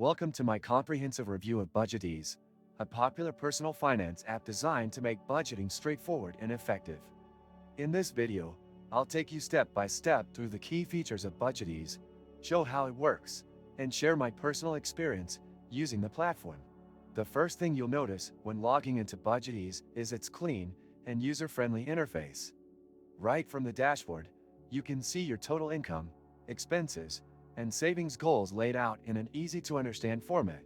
Welcome to my comprehensive review of BudgetEase, a popular personal finance app designed to make budgeting straightforward and effective. In this video, I'll take you step by step through the key features of BudgetEase, show how it works, and share my personal experience using the platform. The first thing you'll notice when logging into BudgetEase is its clean and user-friendly interface. Right from the dashboard, you can see your total income, expenses, and savings goals laid out in an easy-to-understand format.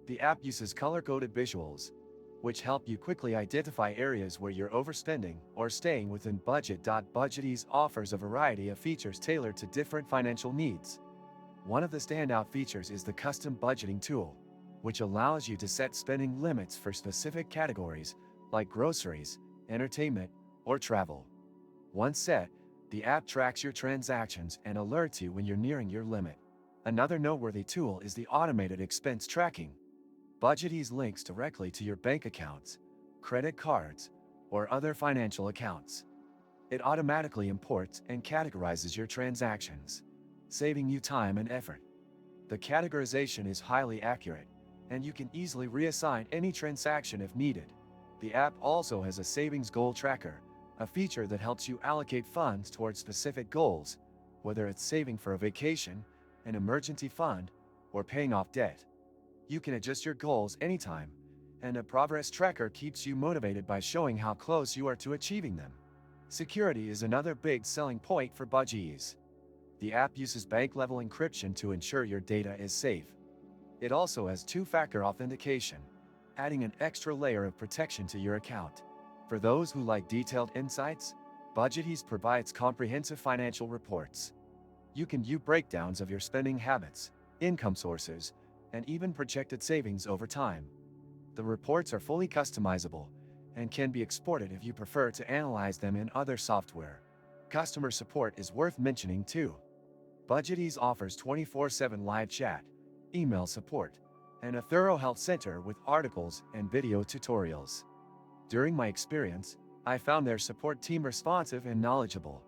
The app uses color-coded visuals, which help you quickly identify areas where you're overspending or staying within budget. BudgetEase offers a variety of features tailored to different financial needs. One of the standout features is the custom budgeting tool, which allows you to set spending limits for specific categories like groceries, entertainment, or travel. Once set, the app tracks your transactions and alerts you when you're nearing your limit. Another noteworthy tool is the automated expense tracking. BudgetEase links directly to your bank accounts, credit cards, or other financial accounts. It automatically imports and categorizes your transactions, saving you time and effort. The categorization is highly accurate, and you can easily reassign any transaction if needed. The app also has a savings goal tracker, a feature that helps you allocate funds towards specific goals, whether it's saving for a vacation, an emergency fund, or paying off debt. You can adjust your goals anytime, and a progress tracker keeps you motivated by showing how close you are to achieving them. Security is another big selling point for BudgetEase. The app uses bank-level encryption to ensure your data is safe. It also has two-factor authentication, adding an extra layer of protection to your account. For those who like detailed insights, BudgetEase provides comprehensive financial reports. You can view breakdowns of your spending habits, income sources, and even projected savings over time. The reports are fully customizable and can be exported if you prefer to analyze them in other software. Customer support is worth mentioning too. BudgetEase offers 24/7 live chat, email support, and a thorough help center with articles and video tutorials. During my experience, I found their support team responsive and knowledgeable,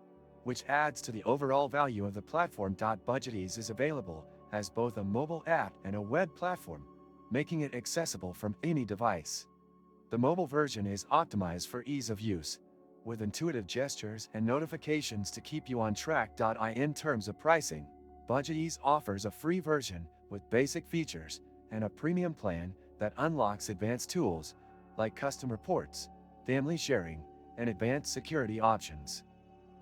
which adds to the overall value of the platform. BudgetEase is available as both a mobile app and a web platform, making it accessible from any device. The mobile version is optimized for ease of use, with intuitive gestures and notifications to keep you on track. In terms of pricing, BudgetEase offers a free version with basic features and a premium plan that unlocks advanced tools like custom reports, family sharing, and advanced security options.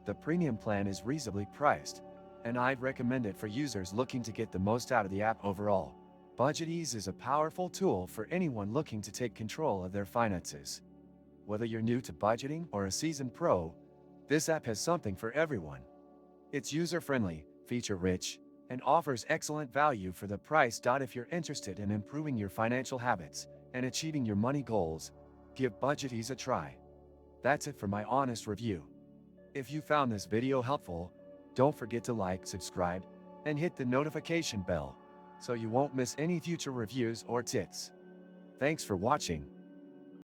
The premium plan is reasonably priced, and I'd recommend it for users looking to get the most out of the app overall. BudgetEase is a powerful tool for anyone looking to take control of their finances. Whether you're new to budgeting or a seasoned pro, this app has something for everyone. It's user-friendly, feature-rich, and offers excellent value for the price. If you're interested in improving your financial habits and achieving your money goals, give BudgetEase a try. That's it for my honest review. If you found this video helpful, don't forget to like, subscribe, and hit the notification bell so you won't miss any future reviews or tips. Thanks for watching.